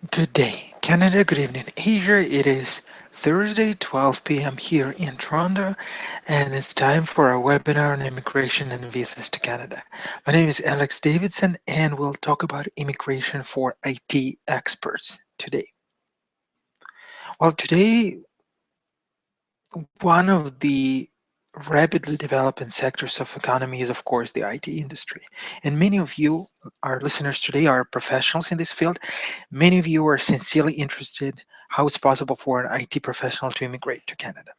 Good day, Canada. Good evening, Asia. It is Thursday, 12 p.m. here in Toronto, and it's time for our webinar on immigration and visas to Canada. My name is Alex Davidson, and we'll talk about immigration for IT experts today. Well, today, one of the rapidly developing sectors of economy is, of course, the IT industry. And many of you, our listeners today, are professionals in this field. Many of you are sincerely interested how it's possible for an IT professional to immigrate to Canada.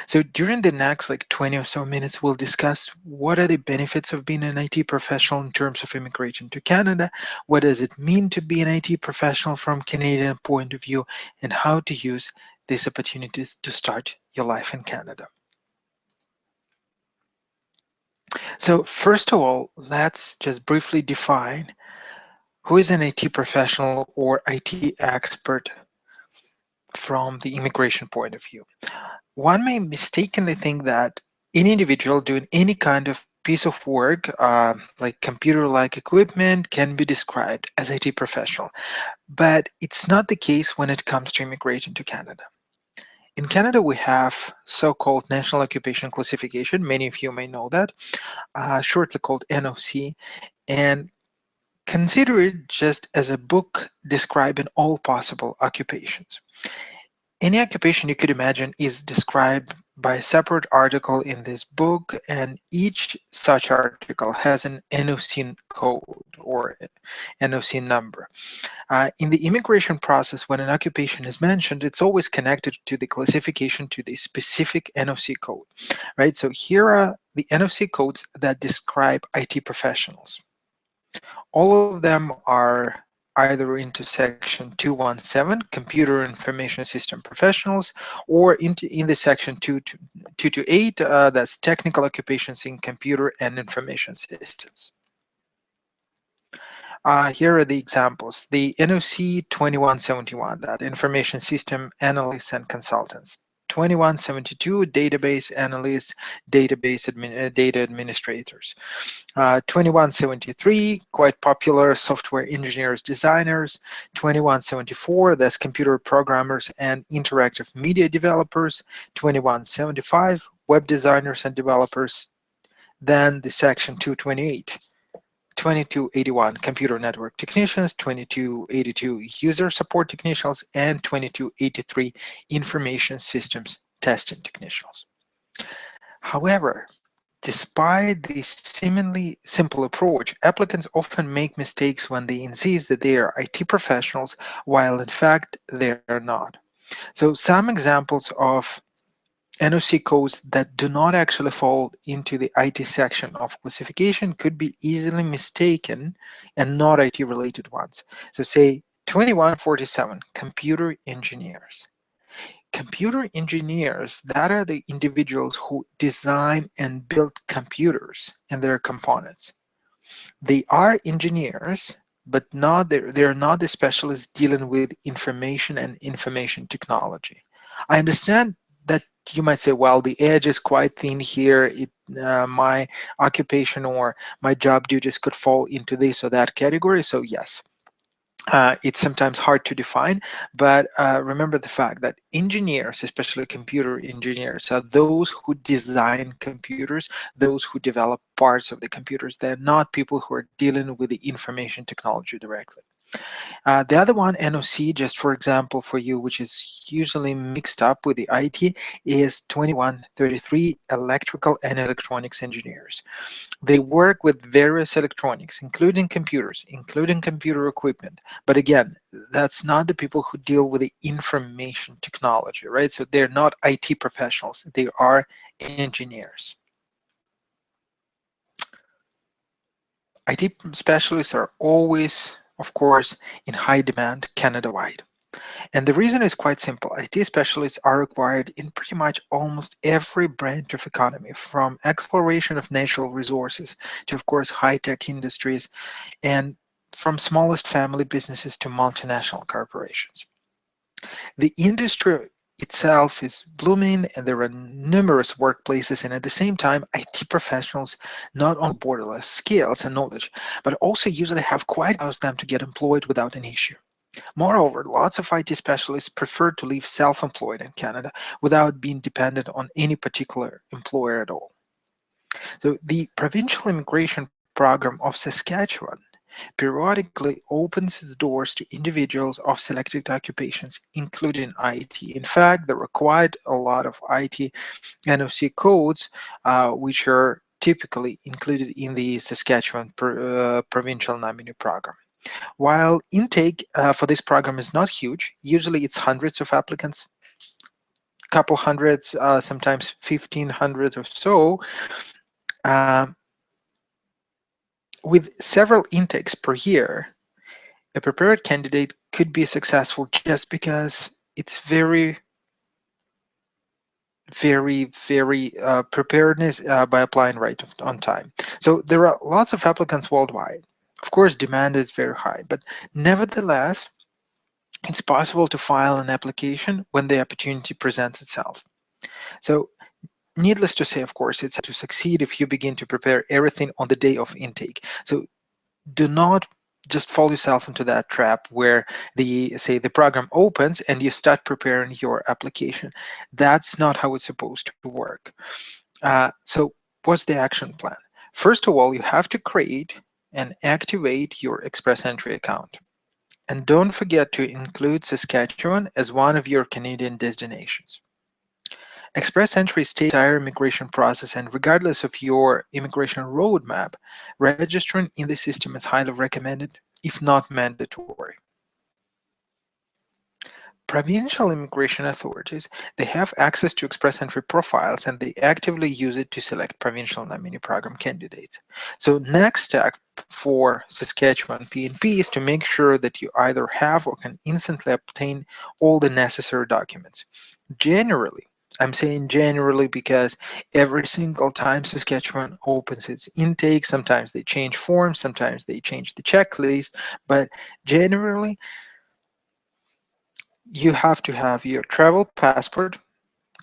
So during the next 20 or so minutes, we'll discuss what are the benefits of being an IT professional in terms of immigration to Canada, what does it mean to be an IT professional from Canadian point of view, and how to use these opportunities to start your life in Canada. So first of all, let's just briefly define who is an IT professional or IT expert from the immigration point of view. One may mistakenly think that any individual doing any kind of piece of work, like computer-like equipment, can be described as IT professional, but it's not the case when it comes to immigration to Canada. In Canada, we have so-called National Occupation Classification. Many of you may know that, shortly called NOC, and consider it just as a book describing all possible occupations. Any occupation you could imagine is described by a separate article in this book, and each such article has an NOC code or NOC number. In the immigration process, when an occupation is mentioned, it's always connected to the classification to the specific NOC code, right? So here are the NOC codes that describe IT professionals. All of them are either into section 217, computer information system professionals, or in the section 228, that's technical occupations in computer and information systems. Here are the examples. The NOC 2171, that information system analysts and consultants. 2172, database analysts, data administrators. 2173, quite popular, software engineers, designers. 2174, that's computer programmers and interactive media developers. 2175, web designers and developers. Then the section 228. 2281 computer network technicians, 2282 user support technicians, and 2283 information systems testing technicians. However, despite this seemingly simple approach, applicants often make mistakes when they insist that they are IT professionals, while in fact they are not. So some examples of NOC codes that do not actually fall into the IT section of classification could be easily mistaken and not IT related ones. So say 2147, computer engineers. Computer engineers, that are the individuals who design and build computers and their components. They are engineers, but they're not the specialists dealing with information and information technology. I understand that you might say, well, the edge is quite thin here. My occupation or my job duties could fall into this or that category. So yes, it's sometimes hard to define, but remember the fact that engineers, especially computer engineers, are those who design computers, those who develop parts of the computers. They're not people who are dealing with the information technology directly. The other one, NOC, just for example for you, which is usually mixed up with the IT, is 2133 electrical and electronics engineers. They work with various electronics, including computers, including computer equipment. But again, that's not the people who deal with the information technology, right? So they're not IT professionals, they are engineers. IT specialists are always, of course, in high demand Canada-wide. And the reason is quite simple. IT specialists are required in pretty much almost every branch of economy, from exploration of natural resources to, of course, high-tech industries, and from smallest family businesses to multinational corporations. The industry itself is blooming, and there are numerous workplaces, and at the same time, IT professionals not only borderless skills and knowledge, but also usually have quite allows them to get employed without an issue. Moreover, lots of IT specialists prefer to live self-employed in Canada without being dependent on any particular employer at all. So the Provincial Immigration Program of Saskatchewan periodically opens its doors to individuals of selected occupations, including IT. In fact, there are quite a lot of IT NOC codes which are typically included in the Saskatchewan Provincial Nominee Program. While intake for this program is not huge, usually it's hundreds of applicants, couple hundreds, sometimes 1,500 or so, uh, with several intakes per year, a prepared candidate could be successful just because it's very preparedness by applying right on time. So there are lots of applicants worldwide. Of course, demand is very high, but nevertheless, it's possible to file an application when the opportunity presents itself. So needless to say, of course, it's to succeed if you begin to prepare everything on the day of intake. So do not just fall yourself into that trap where the program opens and you start preparing your application. That's not how it's supposed to work. So what's the action plan? First of all, you have to create and activate your Express Entry account. And don't forget to include Saskatchewan as one of your Canadian destinations. Express Entry states the entire immigration process, and regardless of your immigration roadmap, registering in the system is highly recommended, if not mandatory. Provincial immigration authorities, they have access to Express Entry profiles and they actively use it to select provincial nominee program candidates. So next step for Saskatchewan PNP is to make sure that you either have or can instantly obtain all the necessary documents. Generally, I'm saying generally because every single time Saskatchewan opens its intake, sometimes they change forms, sometimes they change the checklist, but generally, you have to have your travel passport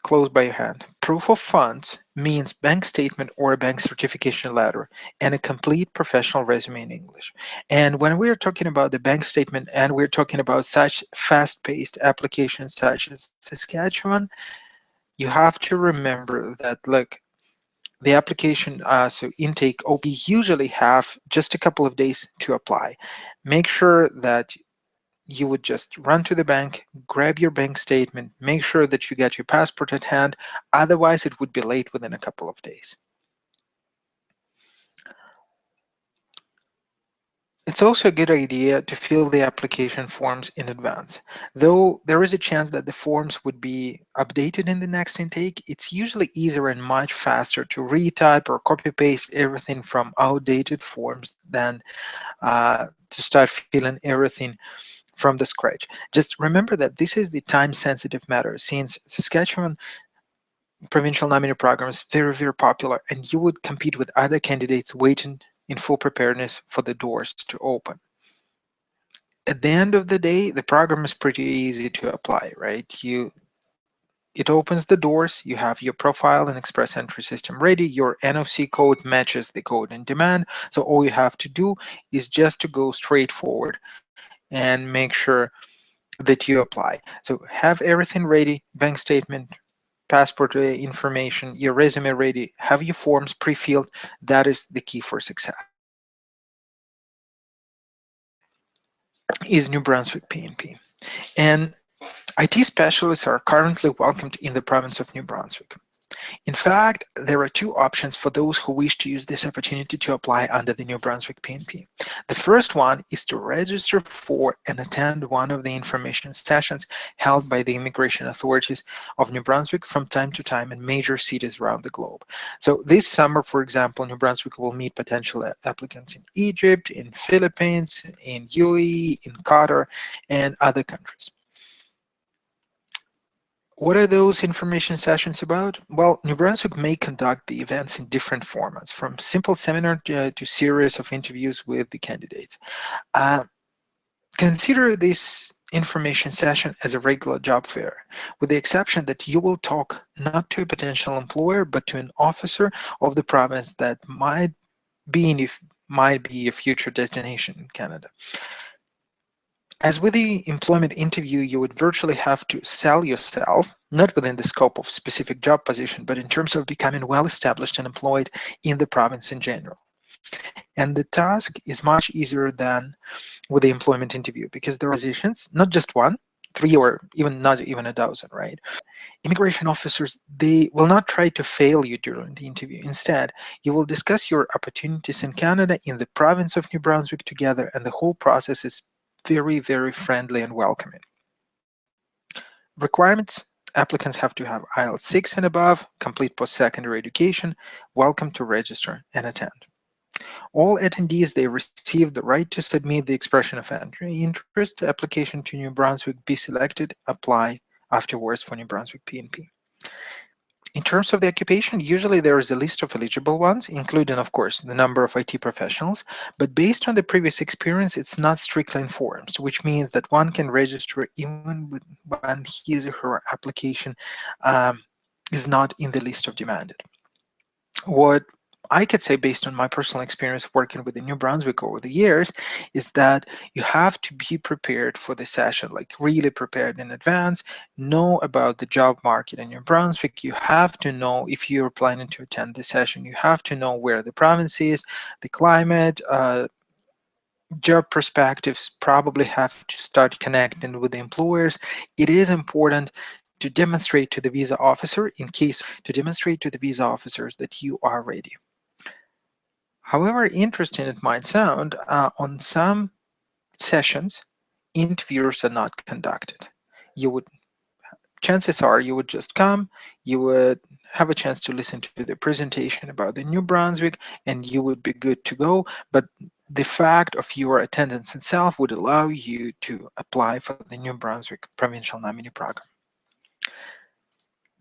close by your hand. Proof of funds means bank statement or a bank certification letter and a complete professional resume in English. And when we're talking about the bank statement and we're talking about such fast-paced applications such as Saskatchewan, you have to remember that, look, the application, so intake OP usually have just a couple of days to apply. Make sure that you would just run to the bank, grab your bank statement, make sure that you get your passport at hand. Otherwise, it would be late within a couple of days. It's also a good idea to fill the application forms in advance. Though there is a chance that the forms would be updated in the next intake, it's usually easier and much faster to retype or copy paste everything from outdated forms than to start filling everything from the scratch. Just remember that this is the time-sensitive matter, since Saskatchewan provincial nominee program is very popular, and you would compete with other candidates waiting in full preparedness for the doors to open. At the end of the day, the program is pretty easy to apply, right? It opens the doors, you have your profile and Express Entry system ready, your NOC code matches the code in demand, so all you have to do is just to go straight forward and make sure that you apply. So have everything ready, bank statement, passport information, your resume ready, have your forms pre-filled. That is the key for success. Is New Brunswick PNP. And IT specialists are currently welcomed in the province of New Brunswick. In fact, there are two options for those who wish to use this opportunity to apply under the New Brunswick PNP. The first one is to register for and attend one of the information sessions held by the immigration authorities of New Brunswick from time to time in major cities around the globe. So this summer, for example, New Brunswick will meet potential applicants in Egypt, in Philippines, in UAE, in Qatar, and other countries. What are those information sessions about? Well, New Brunswick may conduct the events in different formats, from simple seminar to series of interviews with the candidates. Consider this information session as a regular job fair, with the exception that you will talk not to a potential employer, but to an officer of the province that might be a future destination in Canada. As with the employment interview, you would virtually have to sell yourself, not within the scope of specific job position, but in terms of becoming well established and employed in the province in general. And the task is much easier than with the employment interview because there are positions, not just one, three, or even not even a dozen, right? Immigration officers, they will not try to fail you during the interview. Instead, you will discuss your opportunities in Canada in the province of New Brunswick together, and the whole process is very, very friendly and welcoming. Requirements: applicants have to have IELTS 6 and above, complete post-secondary education, welcome to register and attend. All attendees, they receive the right to submit the expression of interest application to New Brunswick, be selected, apply afterwards for New Brunswick PNP. In terms of the occupation, usually there is a list of eligible ones, including, of course, the number of IT professionals, but based on the previous experience, it's not strictly enforced, which means that one can register even when his or her application is not in the list of demanded. What I could say based on my personal experience working with the New Brunswick over the years is that you have to be prepared for the session, like really prepared in advance, know about the job market in New Brunswick. You have to know if you're planning to attend the session, you have to know where the province is, the climate, job perspectives, probably have to start connecting with the employers. It is important to demonstrate to the visa officer that you are ready. However interesting it might sound, on some sessions, interviews are not conducted. Chances are you would just come, you would have a chance to listen to the presentation about the New Brunswick, and you would be good to go. But the fact of your attendance itself would allow you to apply for the New Brunswick Provincial Nominee Program.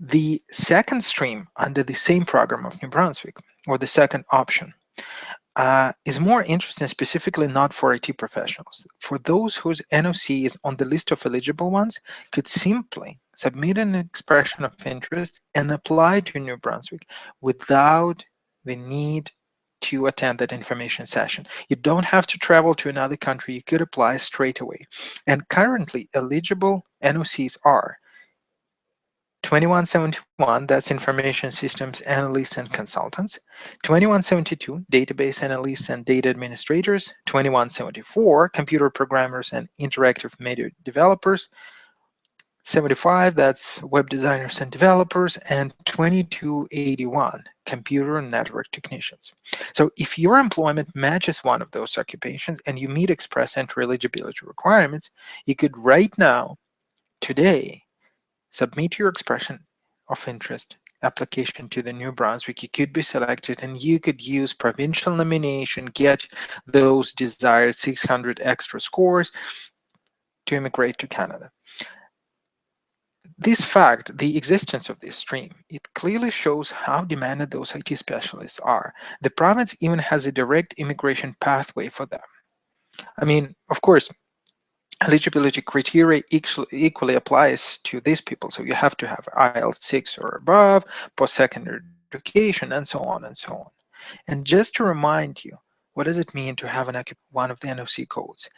The second stream under the same program of New Brunswick, or the second option, is more interesting, specifically not for IT professionals. For those whose NOC is on the list of eligible ones, could simply submit an expression of interest and apply to New Brunswick without the need to attend that information session. You don't have to travel to another country. You could apply straight away. And currently eligible NOCs are 2171, that's Information Systems Analysts and Consultants. 2172, Database Analysts and Data Administrators. 2174, Computer Programmers and Interactive Media Developers. 75, that's Web Designers and Developers. And 2281, Computer and Network Technicians. So if your employment matches one of those occupations and you meet express entry eligibility requirements, you could right now, today, submit your expression of interest application to the New Brunswick. You could be selected and you could use provincial nomination, get those desired 600 extra scores to immigrate to Canada. This fact, the existence of this stream, it clearly shows how demanded those IT specialists are. The province even has a direct immigration pathway for them. I mean, of course, eligibility criteria equally applies to these people. So you have to have IELTS 6 or above, post-secondary education, and so on and so on. And just to remind you, what does it mean to have one of the NOC codes?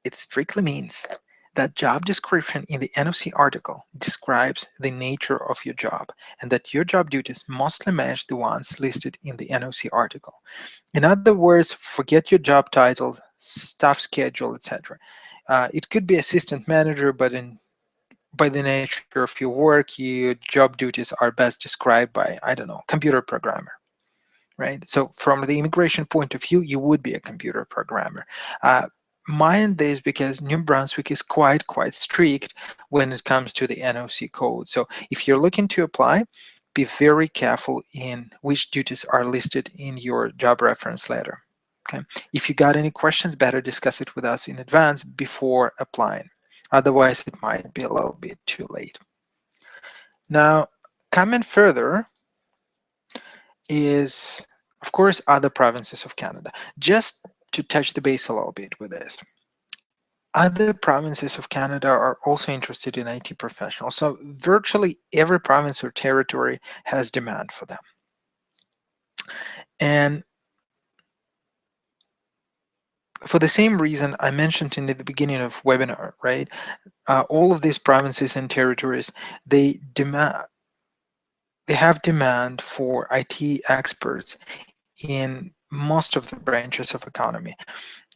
It strictly means that job description in the NOC article describes the nature of your job and that your job duties mostly match the ones listed in the NOC article. In other words, forget your job title, staff schedule, etc. It could be assistant manager, but by the nature of your work, your job duties are best described by, I don't know, computer programmer, right? So from the immigration point of view, you would be a computer programmer. Mind this because New Brunswick is quite strict when it comes to the NOC code. So if you're looking to apply, be very careful in which duties are listed in your job reference letter. Okay. If you got any questions, better discuss it with us in advance before applying. Otherwise, it might be a little bit too late. Now, coming further is, of course, other provinces of Canada. Just to touch the base a little bit with this. Other provinces of Canada are also interested in IT professionals. So virtually every province or territory has demand for them. And For the same reason I mentioned in the beginning of webinar, right? All of these provinces and territories, they have demand for IT experts in most of the branches of economy,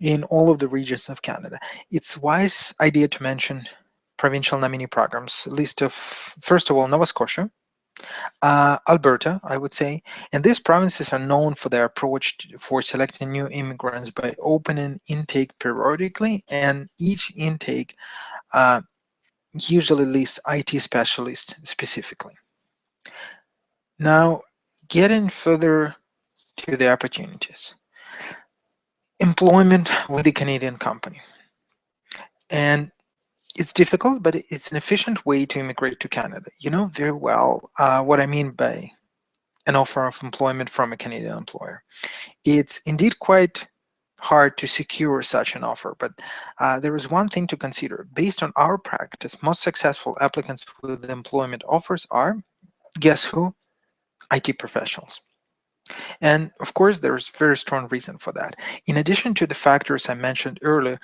in all of the regions of Canada. It's wise idea to mention provincial nominee programs, list of, first of all, Nova Scotia, Alberta, I would say, and these provinces are known for their approach for selecting new immigrants by opening intake periodically, and each intake uh, usually lists IT specialists specifically. Now, getting further to the opportunities. Employment with a Canadian company. And it's difficult, but it's an efficient way to immigrate to Canada. You know very well what I mean by an offer of employment from a Canadian employer. It's indeed quite hard to secure such an offer, but there is one thing to consider. Based on our practice, most successful applicants with employment offers are, guess who? IT professionals. And of course, there's very strong reason for that. In addition to the factors I mentioned earlier,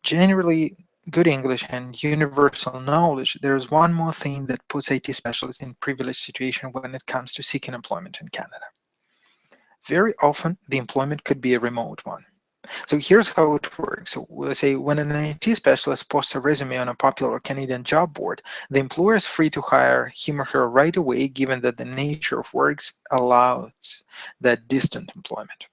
generally good English and universal knowledge, there's one more thing that puts IT specialists in privileged situation when it comes to seeking employment in Canada. Very often, the employment could be a remote one. So here's how it works. So we'll say when an IT specialist posts a resume on a popular Canadian job board, the employer is free to hire him or her right away, given that the nature of works allows that distant employment.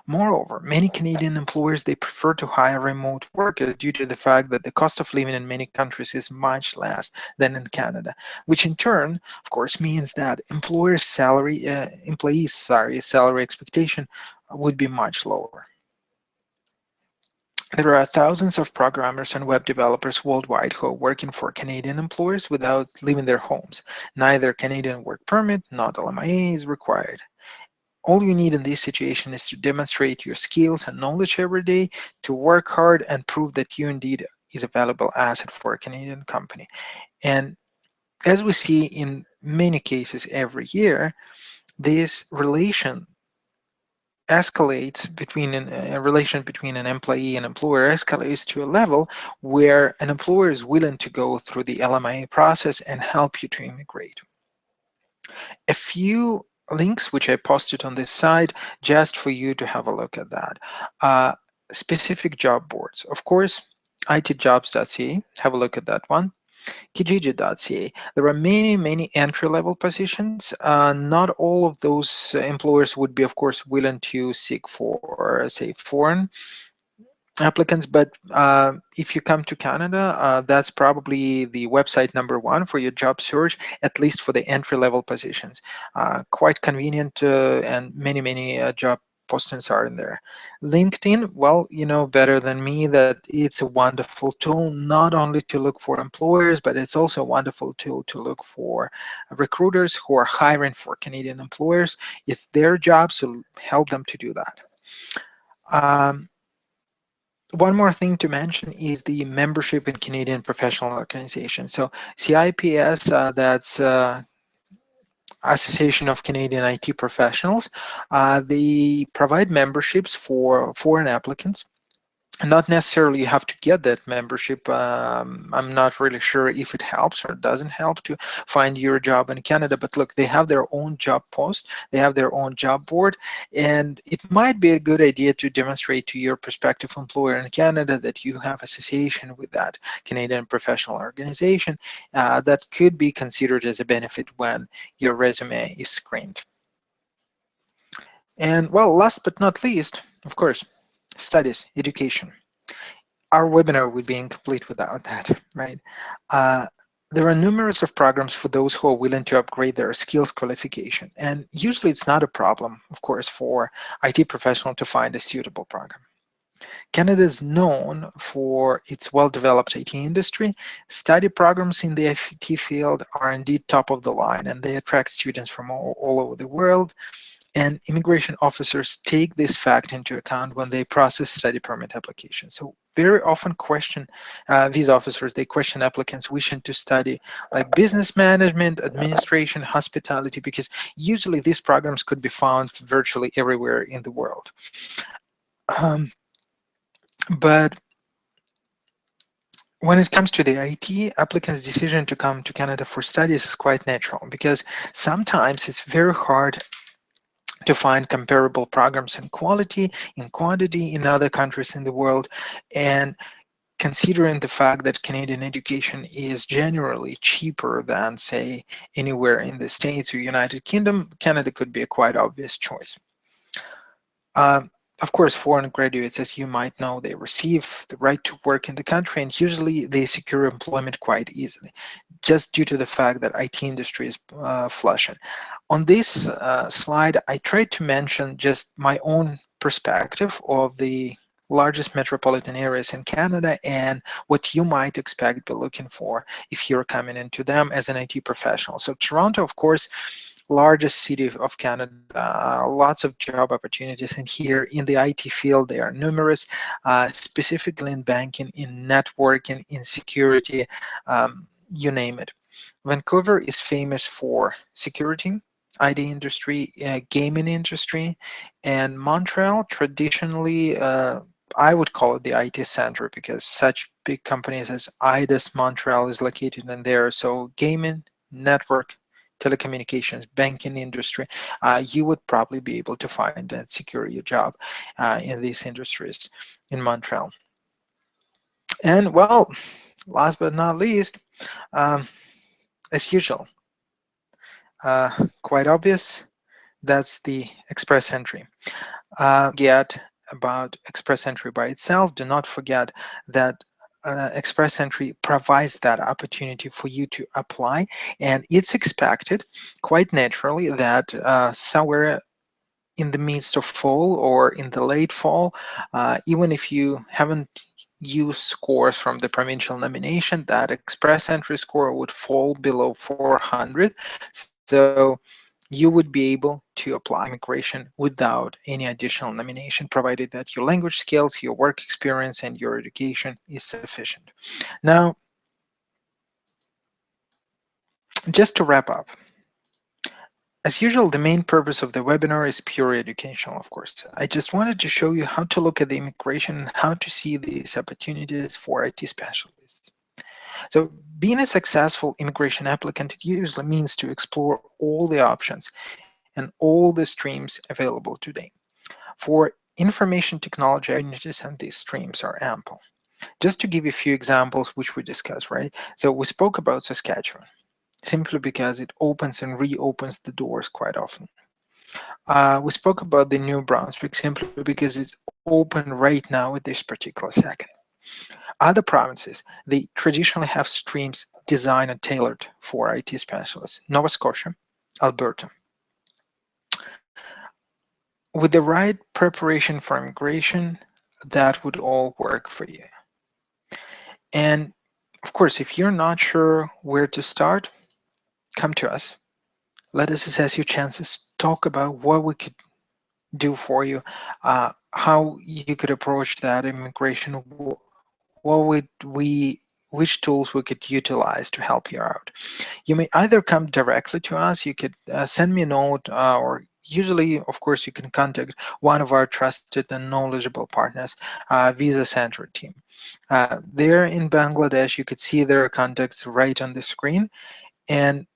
Moreover, many Canadian employers, they prefer to hire remote workers due to the fact that the cost of living in many countries is much less than in Canada, which in turn, of course, means that employees' salary expectation would be much lower. There are thousands of programmers and web developers worldwide who are working for Canadian employers without leaving their homes. Neither Canadian work permit nor LMIA is required. All you need in this situation is to demonstrate your skills and knowledge every day, to work hard and prove that you indeed is a valuable asset for a Canadian company. And as we see in many cases every year, this relation escalates between a relation between an employee and employer escalates to a level where an employer is willing to go through the LMIA process and help you to immigrate. A few links which I posted on this site just for you to have a look at that. Specific job boards. Of course, itjobs.ca, have a look at that one. Kijiji.ca. There are many entry-level positions. Not all of those employers would be, of course, willing to seek for, say, foreign applicants, but if you come to Canada, that's probably the website number one for your job search, at least for the entry-level positions. Quite convenient, and many job postings are in there. LinkedIn, well, you know better than me that it's a wonderful tool, not only to look for employers, but it's also a wonderful tool to look for recruiters who are hiring for Canadian employers. It's their job, so help them to do that. One more thing to mention is the membership in Canadian professional organizations. So CIPS, that's Association of Canadian IT Professionals, they provide memberships for foreign applicants. Not necessarily you have to get that membership. I'm not really sure if it helps or doesn't help to find your job in Canada, but look, they have their own job post, they have their own job board, and it might be a good idea to demonstrate to your prospective employer in Canada that you have association with that Canadian professional organization. That could be considered as a benefit when your resume is screened. And well, last but not least, of course, studies, education. Our webinar would be incomplete without that, right? There are numerous of programs for those who are willing to upgrade their skills qualification. And usually it's not a problem, of course, for IT professional to find a suitable program. Canada is known for its well-developed IT industry. Study programs in the IT field are indeed top of the line, and they attract students from all over the world. And immigration officers take this fact into account when they process study permit applications. So very often these officers, they question applicants wishing to study like business management, administration, hospitality, because usually these programs could be found virtually everywhere in the world. But when it comes to the IT, applicants' decision to come to Canada for studies is quite natural because sometimes it's very hard to find comparable programs in quality, in quantity in other countries in the world. And considering the fact that Canadian education is generally cheaper than, say, anywhere in the States or United Kingdom, Canada could be a quite obvious choice. Of course, foreign graduates, as you might know, they receive the right to work in the country, and usually they secure employment quite easily, just due to the fact that IT industry is flushing. On this slide, I tried to mention just my own perspective of the largest metropolitan areas in Canada and what you might expect be looking for if you're coming into them as an IT professional. So Toronto, of course, largest city of Canada, lots of job opportunities in here. In the IT field, they are numerous, specifically in banking, in networking, in security, you name it. Vancouver is famous for security, IT industry, gaming industry, and Montreal traditionally, I would call it the IT center because such big companies as IDAS Montreal is located in there. So gaming, network, telecommunications, banking industry, you would probably be able to find and secure your job in these industries in Montreal. And well, last but not least, um, as usual, quite obvious, that's the express entry. Forget about express entry by itself. Do not forget that express entry provides that opportunity for you to apply, and it's expected quite naturally that somewhere in the midst of fall or in the late fall, even if you haven't used scores from the provincial nomination, that express entry score would fall below 400. So you would be able to apply immigration without any additional nomination, provided that your language skills, your work experience, and your education is sufficient. Now, just to wrap up, as usual, the main purpose of the webinar is pure educational, of course. I just wanted to show you how to look at the immigration and how to see these opportunities for IT specialists. So being a successful immigration applicant, it usually means to explore all the options and all the streams available today. For information technology, opportunities and these streams are ample. Just to give you a few examples which we discussed, right? So we spoke about Saskatchewan, simply because it opens and reopens the doors quite often. We spoke about the New Brunswick simply because it's open right now at this particular second. Other provinces, they traditionally have streams designed and tailored for IT specialists. Nova Scotia, Alberta. With the right preparation for immigration, that would all work for you. And of course, if you're not sure where to start, come to us. Let us assess your chances, talk about what we could do for you, how you could approach that immigration, which tools we could utilize to help you out. You may either come directly to us, you could send me a note, or usually, of course, you can contact one of our trusted and knowledgeable partners, Visa Center team. They're in Bangladesh. You could see their contacts right on the screen, and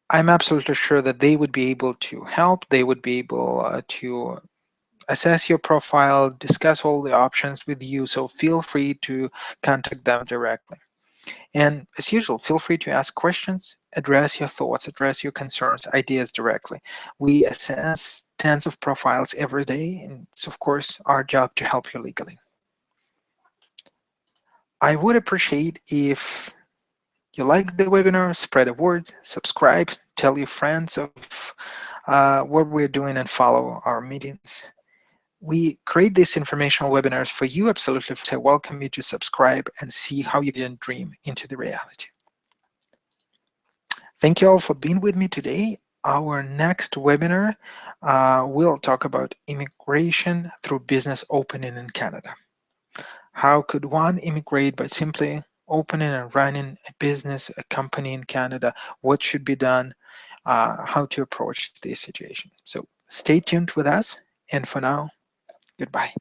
I'm absolutely sure that they would be able to help. They would be able to assess your profile, discuss all the options with you. So feel free to contact them directly. And as usual, feel free to ask questions, address your thoughts, address your concerns, ideas directly. We assess tens of profiles every day, and it's of course our job to help you legally. I would appreciate if you like the webinar, spread the word, subscribe, tell your friends of what we're doing, and follow our meetings. We create these informational webinars for you absolutely. So I welcome you to subscribe and see how you can dream into the reality. Thank you all for being with me today. Our next webinar will talk about immigration through business opening in Canada. How could one immigrate by simply opening and running a business, a company in Canada? What should be done? How to approach this situation. So stay tuned with us. And for now, goodbye.